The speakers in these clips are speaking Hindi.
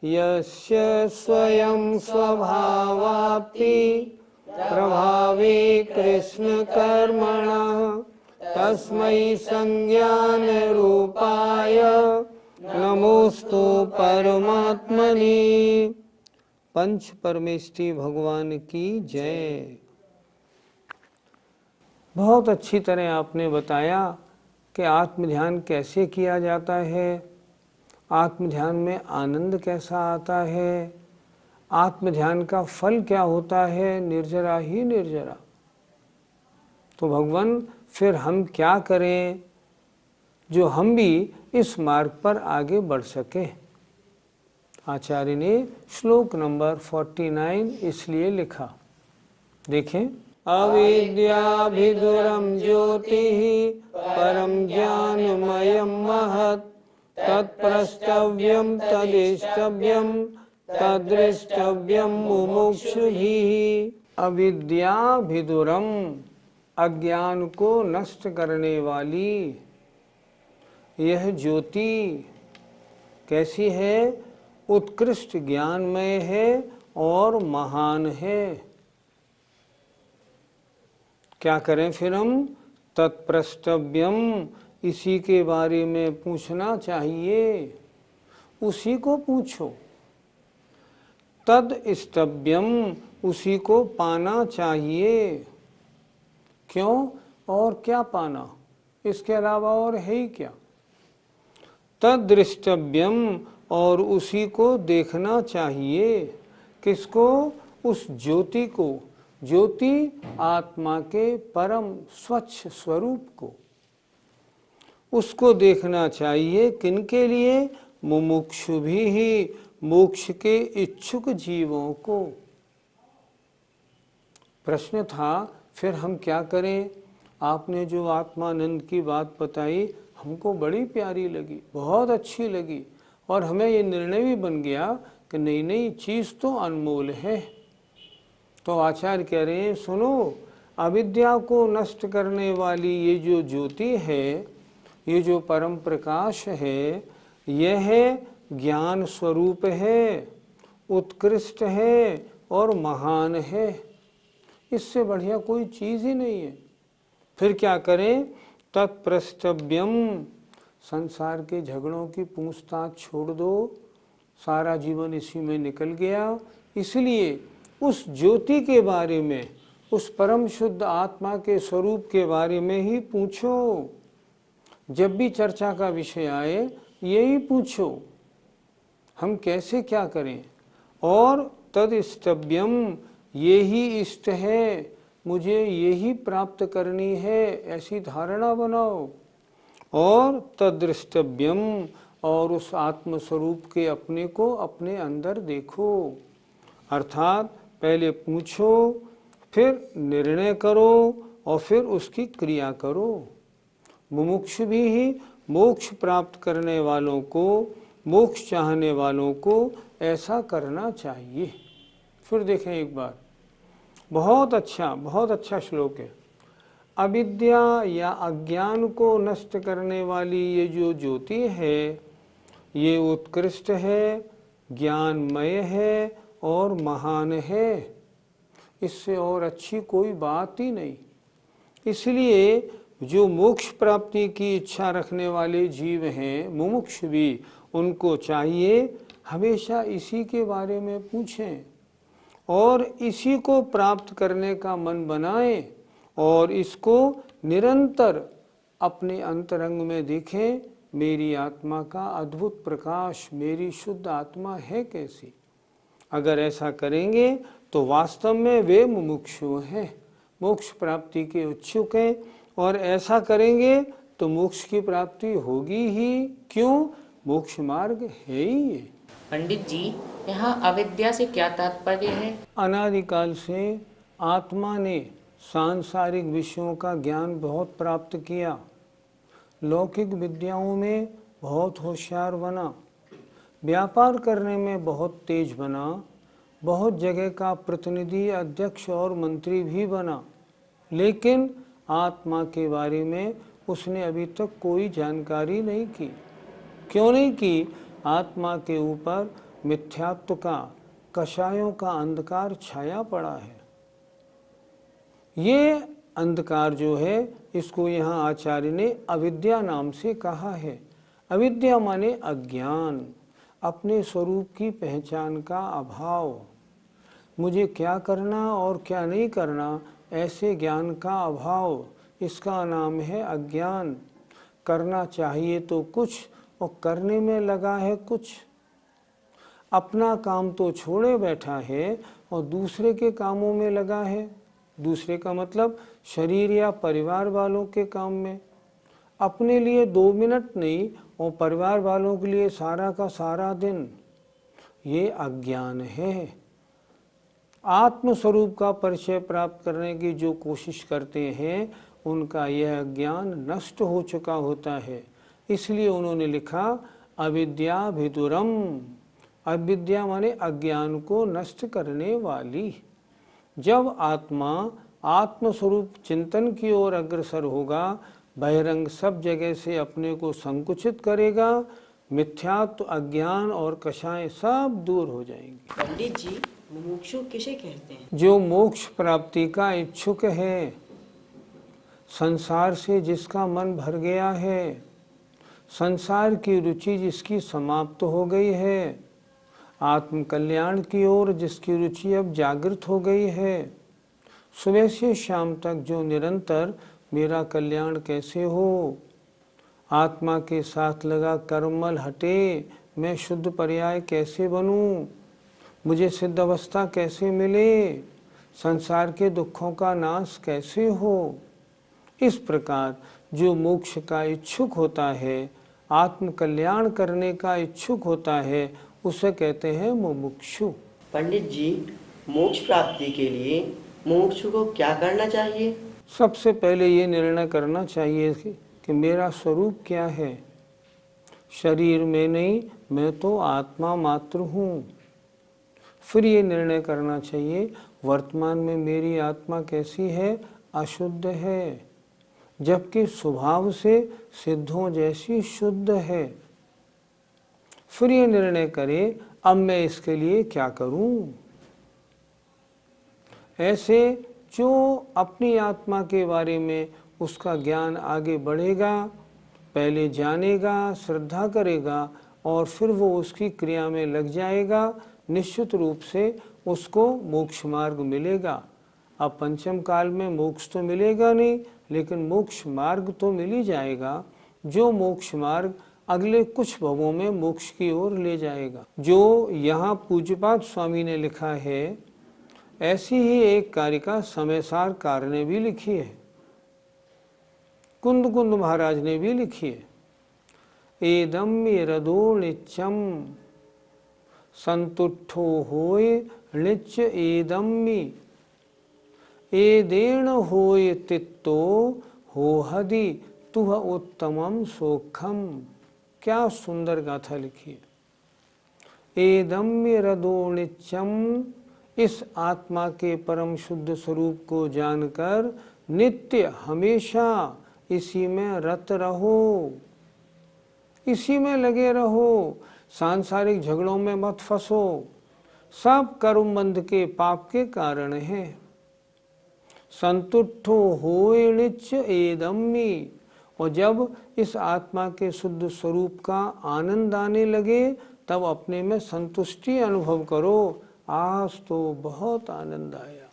यस्य स्वयं स्वभावाप्ति प्रभावे कृष्ण कर्मणः तस्मै संज्ञान रूपाय नमोस्तु परमात्मने। पंच परमेष्टि भगवान की जय। बहुत अच्छी तरह आपने बताया कि आत्म ध्यान कैसे किया जाता है, आत्म ध्यान में आनंद कैसा आता है, आत्म ध्यान का फल क्या होता है, निर्जरा ही निर्जरा। तो भगवान फिर हम क्या करें जो हम भी इस मार्ग पर आगे बढ़ सके। आचार्य ने श्लोक नंबर 49 इसलिए लिखा, देखें। अविद्याभिधुरम ज्योतिः परम ज्ञानमयं महत् तत्प्रष्टव्यम तदिष्टव्यम तद्रष्टव्यम मुमुक्षुभिः। अविद्याभिधुरम, अज्ञान को नष्ट करने वाली यह ज्योति कैसी है? उत्कृष्ट ज्ञानमय है और महान है। क्या करें फिर हम? तत्प्रष्टव्यम, इसी के बारे में पूछना चाहिए, उसी को पूछो। तद इष्टव्यम, उसी को पाना चाहिए। क्यों? और क्या पाना? इसके अलावा और है ही क्या? तद्दृष्टव्यम, और उसी को देखना चाहिए। किसको? उस ज्योति को। ज्योति आत्मा के परम स्वच्छ स्वरूप को, उसको देखना चाहिए। किनके लिए? मुमुक्षु भी, मोक्ष के इच्छुक जीवों को। प्रश्न था फिर हम क्या करें? आपने जो आत्मानंद की बात बताई हमको बड़ी प्यारी लगी, बहुत अच्छी लगी, और हमें ये निर्णय भी बन गया कि नई नई चीज़ तो अनमोल है। तो आचार्य कह रहे हैं, सुनो, अविद्या को नष्ट करने वाली ये जो ज्योति है, ये जो परम प्रकाश है, यह है ज्ञान स्वरूप है, उत्कृष्ट है और महान है। इससे बढ़िया कोई चीज़ ही नहीं है। फिर क्या करें? तत्प्रष्टव्यम, संसार के झगड़ों की पूछताछ छोड़ दो, सारा जीवन इसी में निकल गया। इसलिए उस ज्योति के बारे में, उस परम शुद्ध आत्मा के स्वरूप के बारे में ही पूछो। जब भी चर्चा का विषय आए यही पूछो, हम कैसे क्या करें। और तद इष्टव्यम, ये ही इष्ट है, मुझे यही प्राप्त करनी है, ऐसी धारणा बनाओ। और तद्दृष्टव्यम, और उस आत्म स्वरूप के अपने को अपने अंदर देखो। अर्थात पहले पूछो, फिर निर्णय करो और फिर उसकी क्रिया करो। मुमुक्ष भी ही, मोक्ष प्राप्त करने वालों को, मोक्ष चाहने वालों को ऐसा करना चाहिए। फिर देखें एक बार, बहुत अच्छा श्लोक है। अविद्या या अज्ञान को नष्ट करने वाली ये जो ज्योति है, ये उत्कृष्ट है, ज्ञानमय है और महान है। इससे और अच्छी कोई बात ही नहीं। इसलिए जो मोक्ष प्राप्ति की इच्छा रखने वाले जीव हैं, मुमुक्ष भी, उनको चाहिए हमेशा इसी के बारे में पूछें और इसी को प्राप्त करने का मन बनाएं और इसको निरंतर अपने अंतरंग में देखें। मेरी आत्मा का अद्भुत प्रकाश, मेरी शुद्ध आत्मा है कैसी। अगर ऐसा करेंगे तो वास्तव में वे मुमुक्षु हैं, मोक्ष प्राप्ति के इच्छुक हैं। और ऐसा करेंगे तो मोक्ष की प्राप्ति होगी ही। क्यों? मोक्ष मार्ग है ही ये। पंडित जी, यहाँ अविद्या से क्या तात्पर्य है? अनादिकाल से आत्मा ने सांसारिक विषयों का ज्ञान बहुत प्राप्त किया, लौकिक विद्याओं में बहुत होशियार बना, व्यापार करने में बहुत तेज बना, बहुत जगह का प्रतिनिधि, अध्यक्ष और मंत्री भी बना, लेकिन आत्मा के बारे में उसने अभी तक कोई जानकारी नहीं की। क्यों नहीं की? आत्मा के ऊपर मिथ्यात्व का, कषायों का अंधकार छाया पड़ा है। ये अंधकार जो है, इसको यहाँ आचार्य ने अविद्या नाम से कहा है। अविद्या माने अज्ञान, अपने स्वरूप की पहचान का अभाव, मुझे क्या करना और क्या नहीं करना ऐसे ज्ञान का अभाव, इसका नाम है अज्ञान। करना चाहिए तो कुछ और करने में लगा है कुछ। अपना काम तो छोड़े बैठा है और दूसरे के कामों में लगा है। दूसरे का मतलब शरीर या परिवार वालों के काम में। अपने लिए 2 मिनट नहीं और परिवार वालों के लिए सारा का सारा दिन। ये अज्ञान है। आत्म स्वरूप का परिचय प्राप्त करने की जो कोशिश करते हैं, उनका यह ज्ञान नष्ट हो चुका होता है। इसलिए उन्होंने लिखा अविद्या भिदुरम। अविद्या माने अज्ञान को नष्ट करने वाली। जब आत्मा आत्म स्वरूप चिंतन की ओर अग्रसर होगा, बहिरंग सब जगह से अपने को संकुचित करेगा, मिथ्यात्व, अज्ञान और कषाएं सब दूर हो जाएंगी। पंडित जी, मुमुक्षु किसे कहते हैं? जो मोक्ष प्राप्ति का इच्छुक है, संसार से जिसका मन भर गया है, संसार की रुचि जिसकी समाप्त हो गई है, आत्म कल्याण की ओर जिसकी रुचि अब जागृत हो गई है, सुबह से शाम तक जो निरंतर मेरा कल्याण कैसे हो, आत्मा के साथ लगा कर्मल हटे, मैं शुद्ध पर्याय कैसे बनूं, मुझे सिद्ध अवस्था कैसे मिले, संसार के दुखों का नाश कैसे हो, इस प्रकार जो मोक्ष का इच्छुक होता है, आत्म कल्याण करने का इच्छुक होता है, उसे कहते हैं मुमुक्षु। पंडित जी, मोक्ष प्राप्ति के लिए मुमुक्षु को क्या करना चाहिए? सबसे पहले ये निर्णय करना चाहिए कि मेरा स्वरूप क्या है। शरीर में नहीं, मैं तो आत्मा मात्र हूँ। फिर ये निर्णय करना चाहिए वर्तमान में मेरी आत्मा कैसी है, अशुद्ध है, जबकि स्वभाव से सिद्धों जैसी शुद्ध है। फिर ये निर्णय करे अब मैं इसके लिए क्या करूं। ऐसे जो अपनी आत्मा के बारे में उसका ज्ञान आगे बढ़ेगा, पहले जानेगा, श्रद्धा करेगा और फिर वो उसकी क्रिया में लग जाएगा, निश्चित रूप से उसको मोक्ष मार्ग मिलेगा। अब पंचम काल में मोक्ष तो मिलेगा नहीं, लेकिन मोक्ष मार्ग तो मिल ही जाएगा, जो मोक्ष मार्ग अगले कुछ भवों में मोक्ष की ओर ले जाएगा। जो यहाँ पूज्यपाद स्वामी ने लिखा है, ऐसी ही एक कारिका समयसार कार ने भी लिखी है, कुंद कुंद महाराज ने भी लिखी है। एदम्य रदो नित्यम संतुष्टो होय नित्य एदम्य, एदेण होय तित्तो हो हदि तुह उत्तमम सोखम। क्या सुंदर गाथा लिखी है। एदम्य रदो नित्यम, इस आत्मा के परम शुद्ध स्वरूप को जानकर नित्य हमेशा इसी में रत रहो, इसी में लगे रहो, सांसारिक झगड़ों में मत फंसो, सब कर्म बंध के पाप के कारण है। संतुष्टो होय नित्य एदम्य, और जब इस आत्मा के शुद्ध स्वरूप का आनंद आने लगे, तब अपने में संतुष्टि अनुभव करो, आज तो बहुत आनंद आया।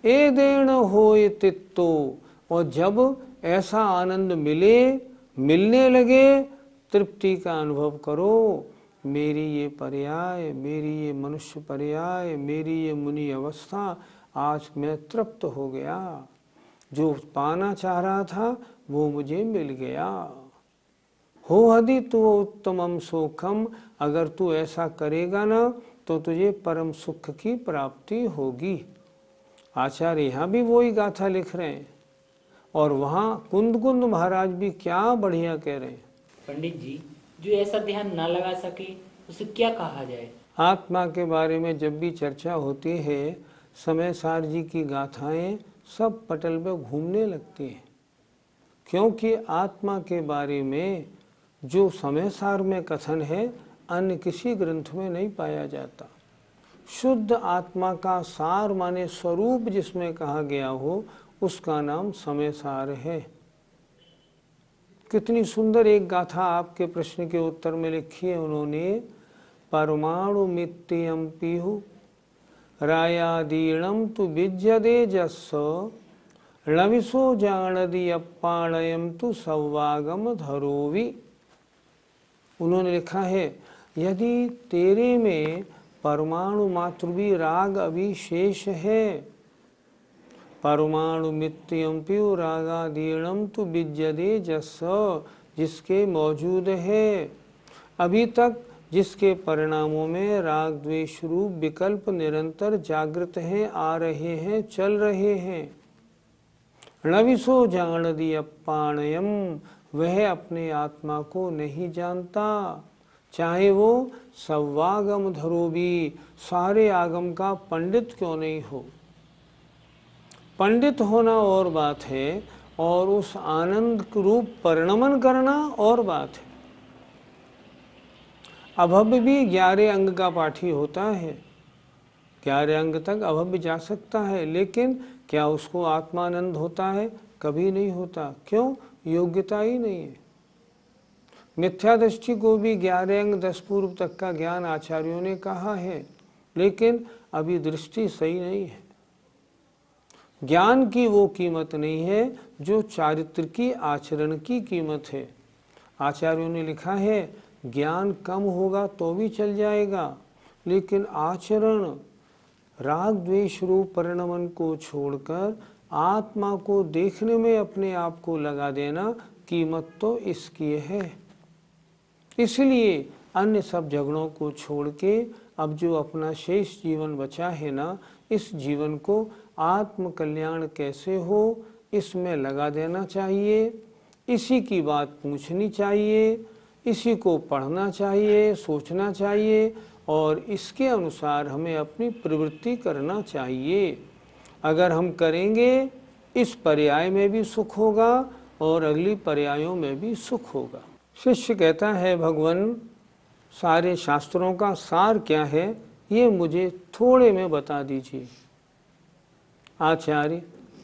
एदेण होय तित्तो, और जब ऐसा आनंद मिलने लगे, तृप्ति का अनुभव करो। मेरी ये पर्याय, मेरी ये मनुष्य पर्याय, मेरी ये मुनि अवस्था, आज मैं तृप्त हो गया। जो पाना चाह रहा था वो मुझे मिल गया। हो हदि तु उत्तमम सुखम, अगर तू ऐसा करेगा ना तो तुझे परम सुख की प्राप्ति होगी। आचार्य यहाँ भी वही गाथा लिख रहे हैं और वहाँ कुंद कुंद महाराज भी क्या बढ़िया कह रहे हैं। पंडित जी, जो ऐसा ध्यान ना लगा सके उसे क्या कहा जाए? आत्मा के बारे में जब भी चर्चा होती है, समय सार जी की गाथाएं सब पटल में घूमने लगती हैं, क्योंकि आत्मा के बारे में जो समय सार में कथन है अन्य किसी ग्रंथ में नहीं पाया जाता। शुद्ध आत्मा का सार माने स्वरूप जिसमें कहा गया हो उसका नाम समय सार है। कितनी सुंदर एक गाथा आपके प्रश्न के उत्तर में लिखी है उन्होंने। परमाणु मित्यम पीहु रायादीणम तु विज्यदे जस्स णविसो जानदि अप्पाणयम तु सौवागम धरोवि। उन्होंने लिखा है, यदि तेरे में परमाणु मात्र भी राग अविशेष है, परमाणु मित्यम पीहु रागादीणम तु विज्यदे जस्स, जिसके मौजूद है, अभी तक जिसके परिणामों में राग द्वेष रूप विकल्प निरंतर जागृत हैं, आ रहे हैं, चल रहे हैं। णविसो जानदि अप्पाणयम, वह अपने आत्मा को नहीं जानता, चाहे वो सव्वागम धरो भी, सारे आगम का पंडित क्यों नहीं हो। पंडित होना और बात है और उस आनंद रूप परिणमन करना और बात है। अभव्य भी 11 अंग का पाठी होता है, 11 अंग तक अभव्य जा सकता है, लेकिन क्या उसको आत्मानंद होता है? कभी नहीं होता। क्यों? योग्यता ही नहीं है। मिथ्या दृष्टि को भी 11 अंग 10 पूर्व तक का ज्ञान आचार्यों ने कहा है, लेकिन अभी दृष्टि सही नहीं है। ज्ञान की वो कीमत नहीं है जो चारित्र की आचरण की कीमत है। आचार्यों ने लिखा है, ज्ञान कम होगा तो भी चल जाएगा, लेकिन आचरण राग द्वेष रूप परिणमन को छोड़कर आत्मा को देखने में अपने आप को लगा देना, कीमत तो इसकी है। इसलिए अन्य सब झगड़ों को छोड़ के अब जो अपना शेष जीवन बचा है ना, इस जीवन को आत्म कल्याण कैसे हो इसमें लगा देना चाहिए। इसी की बात पूछनी चाहिए, इसी को पढ़ना चाहिए, सोचना चाहिए और इसके अनुसार हमें अपनी प्रवृत्ति करना चाहिए। अगर हम करेंगे इस पर्याय में भी सुख होगा और अगली पर्यायों में भी सुख होगा। शिष्य कहता है, भगवान सारे शास्त्रों का सार क्या है ये मुझे थोड़े में बता दीजिए। आचार्य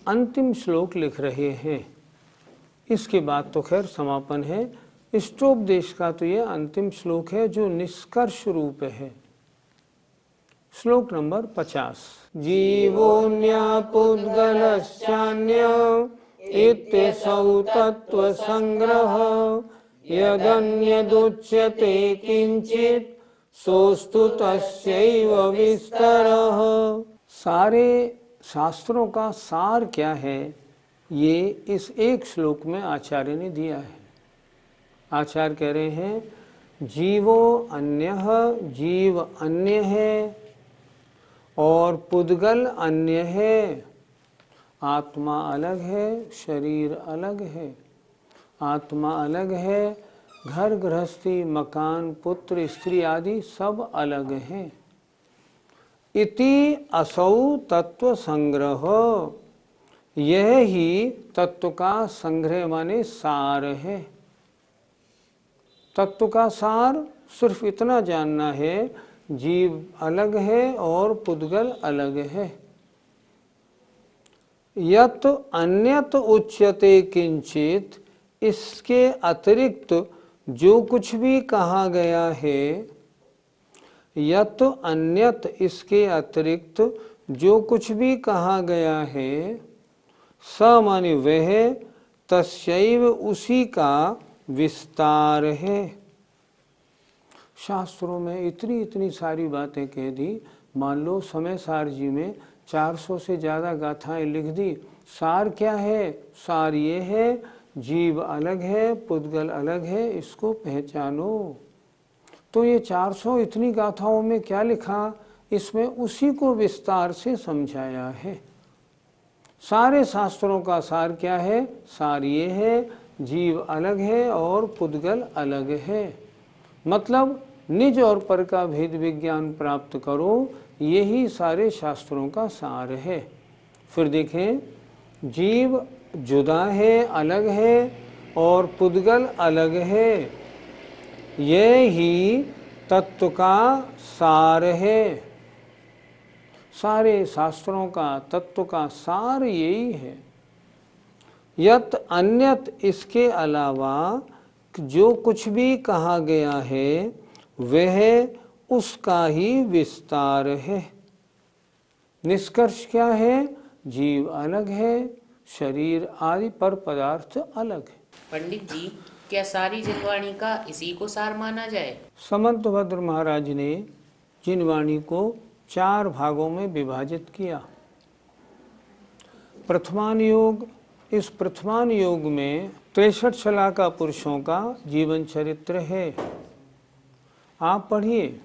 अंतिम श्लोक लिख रहे हैं, इसके बाद तो खैर समापन है। इष्टोपदेश का तो ये अंतिम श्लोक है जो निष्कर्ष रूप है। श्लोक नंबर 50। जीवोऽन्यः पुद्गलश्चान्य इत्यसौ तत्व संग्रह यदन्यदुच्यते किंचित सोऽस्तु तस्यैव विस्तरः। सारे शास्त्रों का सार क्या है ये इस एक श्लोक में आचार्य ने दिया है। आचार्य कह रहे हैं, जीवो अन्यः, जीव अन्य है और पुद्गल अन्य है। आत्मा अलग है, शरीर अलग है। आत्मा अलग है, घर गृहस्थी मकान पुत्र स्त्री आदि सब अलग हैं। इति असौ तत्व संग्रह, यह ही तत्व का संग्रह माने सार है। तत्व का सार सिर्फ इतना जानना है, जीव अलग है और पुद्गल अलग है। यत अन्यत उच्यते किंचित, इसके अतिरिक्त जो कुछ भी कहा गया है, यत अन्यत इसके अतिरिक्त जो कुछ भी कहा गया है, स माने वह, तस्यैव उसी का विस्तार है। शास्त्रों में इतनी इतनी सारी बातें कह दी। मान लो समय सार जी में 400 से ज़्यादा गाथाएं लिख दी, सार क्या है? सार ये है, जीव अलग है, पुद्गल अलग है, इसको पहचानो। तो ये 400 इतनी गाथाओं में क्या लिखा, इसमें उसी को विस्तार से समझाया है। सारे शास्त्रों का सार क्या है? सार ये है, जीव अलग है और पुद्गल अलग है। मतलब निज और पर का भेद विज्ञान प्राप्त करो, यही सारे शास्त्रों का सार है। फिर देखें, जीव जुदा है, अलग है, और पुद्गल अलग है, ये ही तत्व का सार है। सारे शास्त्रों का तत्व का सार यही है। यत अन्यत, इसके अलावा जो कुछ भी कहा गया है वह उसका ही विस्तार है। निष्कर्ष क्या है? जीव अलग है, शरीर आदि पर पदार्थ अलग है। पंडित जी, क्या सारी जिनवाणी का इसी को सार माना जाए? समंतभद्र महाराज ने जिनवाणी को 4 भागों में विभाजित किया। प्रथमान योग, इस प्रथमान योग में 63 शलाका पुरुषों का जीवन चरित्र है। आप पढ़िए,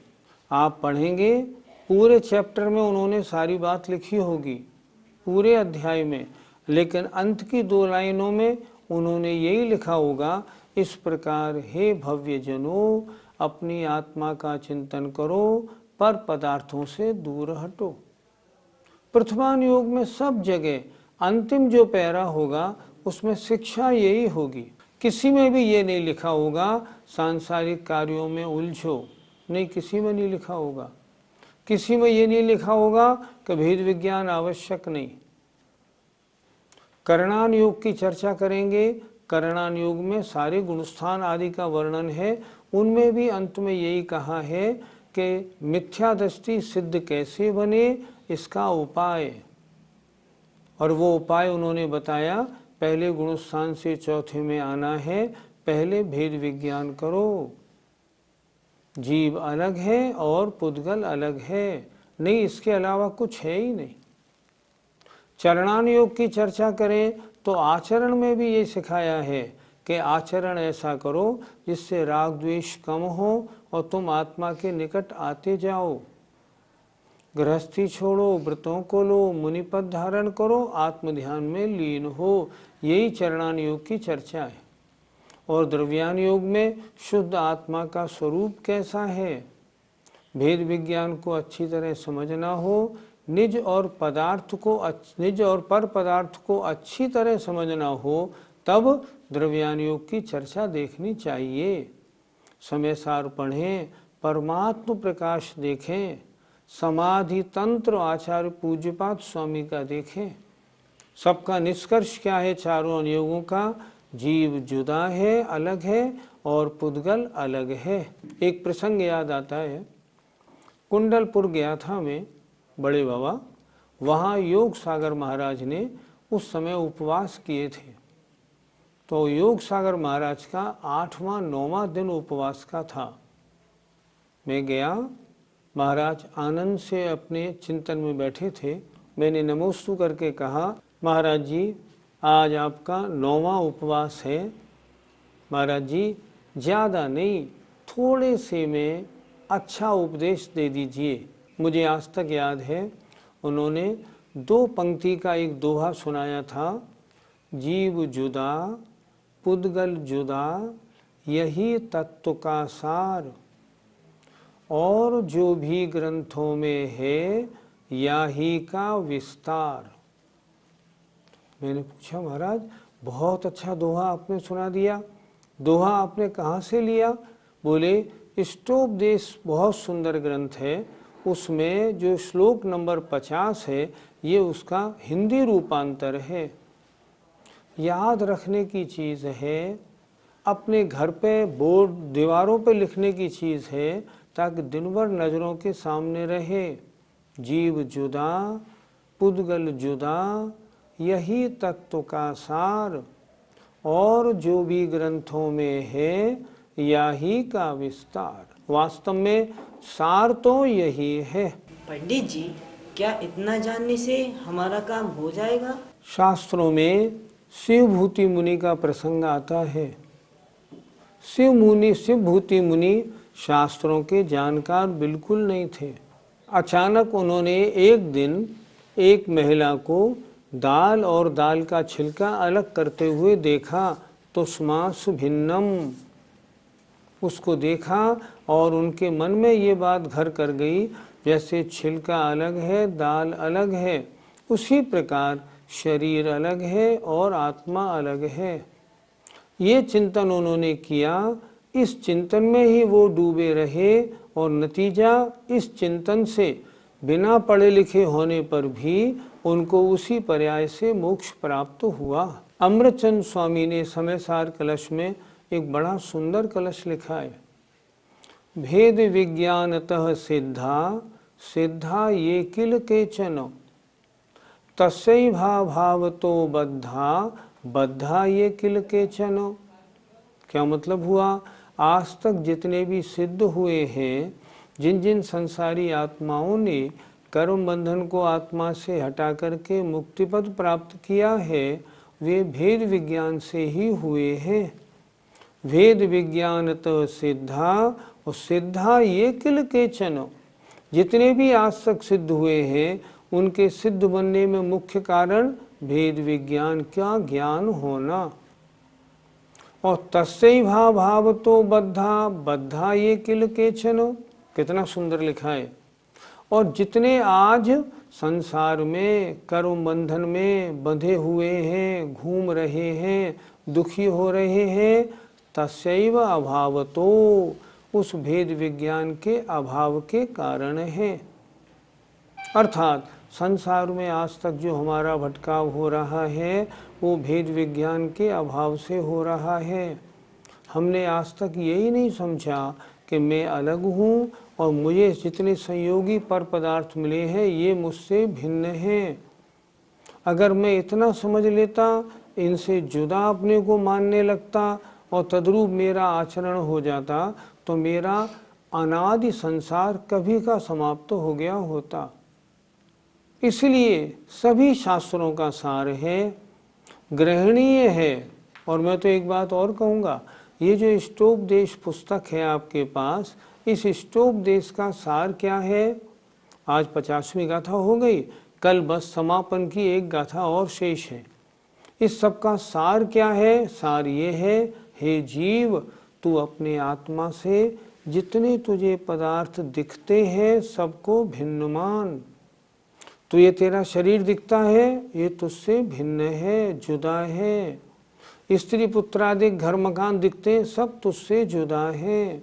आप पढ़ेंगे, पूरे चैप्टर में उन्होंने सारी बात लिखी होगी, पूरे अध्याय में, लेकिन अंत की 2 लाइनों में उन्होंने यही लिखा होगा, इस प्रकार हे भव्य जनों, अपनी आत्मा का चिंतन करो, पर पदार्थों से दूर हटो। प्रथमान योग में सब जगह अंतिम जो पैरा होगा उसमें शिक्षा यही होगी। किसी में भी ये नहीं लिखा होगा सांसारिक कार्यों में उलझो, नहीं, किसी में नहीं लिखा होगा। किसी में ये नहीं लिखा होगा कि भेद विज्ञान आवश्यक नहीं। करणान योग की चर्चा करेंगे, करणान योग में सारे गुणस्थान आदि का वर्णन है, उनमें भी अंत में यही कहा है कि मिथ्या दृष्टि सिद्ध कैसे बने, इसका उपाय, और वो उपाय उन्होंने बताया, पहले गुणस्थान से चौथे में आना है, पहले भेद विज्ञान करो, जीव अलग है और पुद्गल अलग है, नहीं, इसके अलावा कुछ है ही नहीं। चरणान योग की चर्चा करें तो आचरण में भी ये सिखाया है कि आचरण ऐसा करो जिससे राग द्वेष कम हो और तुम आत्मा के निकट आते जाओ। गृहस्थी छोड़ो, व्रतों को लो, मुनिपद धारण करो, आत्मध्यान में लीन हो, यही चरणान योग की चर्चा है। और द्रव्यान योग में शुद्ध आत्मा का स्वरूप कैसा है, भेद विज्ञान को अच्छी तरह समझना हो, निज और पर पदार्थ को अच्छी तरह समझना हो, तब द्रव्यान योग की चर्चा देखनी चाहिए। समय सार पढ़ें, परमात्म प्रकाश देखें, समाधि तंत्र आचार्य पूज्यपाद स्वामी का देखें। सबका निष्कर्ष क्या है चारों अनुयोगों का? जीव जुदा है, अलग है, और पुद्गल अलग है। एक प्रसंग याद आता है, कुंडलपुर गया था मैं, बड़े बाबा, वहाँ योग सागर महाराज ने उस समय उपवास किए थे। तो योग सागर महाराज का 8वां 9वां दिन उपवास का था। मैं गया, महाराज आनंद से अपने चिंतन में बैठे थे। मैंने नमोस्तु करके कहा, महाराज जी आज आपका 9वां उपवास है। महाराज जी ज़्यादा नहीं, थोड़े से में अच्छा उपदेश दे दीजिए। मुझे आज तक याद है, उन्होंने 2 पंक्ति का एक दोहा सुनाया था, जीव जुदा पुद्गल जुदा, यही तत्व का सार, और जो भी ग्रंथों में है याही का विस्तार। मैंने पूछा, महाराज बहुत अच्छा दोहा आपने सुना दिया, दोहा आपने कहाँ से लिया? बोले इष्टोपदेश बहुत सुंदर ग्रंथ है, उसमें जो श्लोक नंबर 50 है ये उसका हिंदी रूपांतर है। याद रखने की चीज़ है, अपने घर पे बोर्ड दीवारों पे लिखने की चीज़ है, ताकि दिन भर नज़रों के सामने रहे। जीव जुदा पुद्गल जुदा, यही तत्व का सार, और जो भी ग्रंथों में है यही का विस्तार। वास्तव में सार तो यही है। पंडित जी, क्या इतना जानने से हमारा काम हो जाएगा? शास्त्रों में शिवभूति मुनि का प्रसंग आता है। शिवभूति मुनि शास्त्रों के जानकार बिल्कुल नहीं थे। अचानक उन्होंने एक दिन एक महिला को दाल और दाल का छिलका अलग करते हुए देखा। तुष्मासु भिन्नम, उसको देखा और उनके मन में ये बात घर कर गई, जैसे छिलका अलग है, दाल अलग है, उसी प्रकार शरीर अलग है और आत्मा अलग है। ये चिंतन उन्होंने किया। इस चिंतन में ही वो डूबे रहे और नतीजा इस चिंतन से बिना पढ़े लिखे होने पर भी उनको उसी पर्याय से मोक्ष प्राप्त हुआ। अमृतचंद स्वामी ने समय सार कलश में एक बड़ा सुंदर कलश लिखा है। भेद विज्ञानतः सिद्धा सिद्धा ये किल केचन, तस्यै भावतो बद्धा बद्धा ये किल केचन। क्या मतलब हुआ? आज तक जितने भी सिद्ध हुए हैं, जिन जिन संसारी आत्माओं ने कर्म बंधन को आत्मा से हटा करके मुक्ति पद प्राप्त किया है, वे भेद विज्ञान से ही हुए हैं। भेद विज्ञानतः सिद्धा और सिद्धा ये किल केचन, जितने भी आज तक सिद्ध हुए हैं उनके सिद्ध बनने में मुख्य कारण भेद विज्ञान का ज्ञान होना। और तस्यै भावतो बद्धा बद्धा ये किल केचन, कितना सुंदर लिखा है। और जितने आज संसार में कर्म बंधन में बंधे हुए हैं, घूम रहे हैं, दुखी हो रहे हैं, तस्यैव अभावतो, उस भेद विज्ञान के अभाव के कारण है। अर्थात संसार में आज तक जो हमारा भटकाव हो रहा है वो भेद विज्ञान के अभाव से हो रहा है। हमने आज तक यही नहीं समझा कि मैं अलग हूँ और मुझे जितने संयोगी पर पदार्थ मिले हैं ये मुझसे भिन्न हैं। अगर मैं इतना समझ लेता, इनसे जुदा अपने को मानने लगता और तद्रूप मेरा आचरण हो जाता, तो मेरा अनादि संसार कभी का समाप्त हो गया होता। इसलिए सभी शास्त्रों का सार है, ग्रहणीय है। और मैं तो एक बात और कहूँगा, ये जो इष्टोपदेश पुस्तक है आपके पास, इस इष्टोपदेश का सार क्या है? आज 50वीं गाथा हो गई, कल बस समापन की एक गाथा और शेष है। इस सब का सार क्या है? सार ये है, हे जीव, तू अपने आत्मा से जितने तुझे पदार्थ दिखते हैं सबको भिन्न मान। तो ये तेरा शरीर दिखता है, ये तुझसे भिन्न है, जुदा है। स्त्री पुत्रादि घर मकान दिखते हैं, सब तुझसे जुदा है।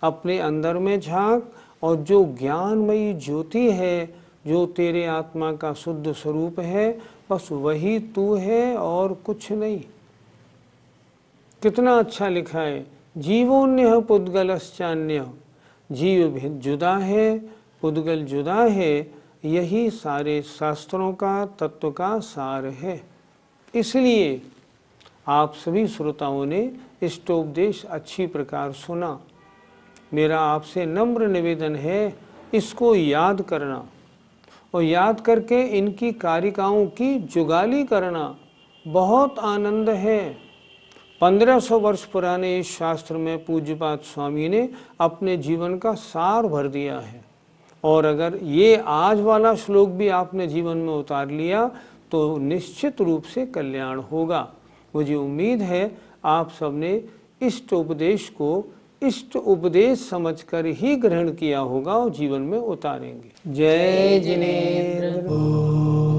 अपने अंदर में झांक और जो ज्ञानमयी ज्योति है, जो तेरे आत्मा का शुद्ध स्वरूप है, बस वही तू है और कुछ नहीं। कितना अच्छा लिखा है, जीवोन्य पुद्गलश्चान्य, जीव जुदा है, पुद्गल जुदा है। यही सारे शास्त्रों का तत्व का सार है। इसलिए आप सभी श्रोताओं ने इष्टोपदेश अच्छी प्रकार सुना। मेरा आपसे नम्र निवेदन है, इसको याद करना और याद करके इनकी कारिकाओं की जुगाली करना। बहुत आनंद है। 1500 वर्ष पुराने इस शास्त्र में पूज्यपाद स्वामी ने अपने जीवन का सार भर दिया है। और अगर ये आज वाला श्लोक भी आपने जीवन में उतार लिया तो निश्चित रूप से कल्याण होगा। मुझे उम्मीद है आप सबने इष्ट उपदेश को इष्ट उपदेश समझकर ही ग्रहण किया होगा और जीवन में उतारेंगे। जय जिनेन्द्र।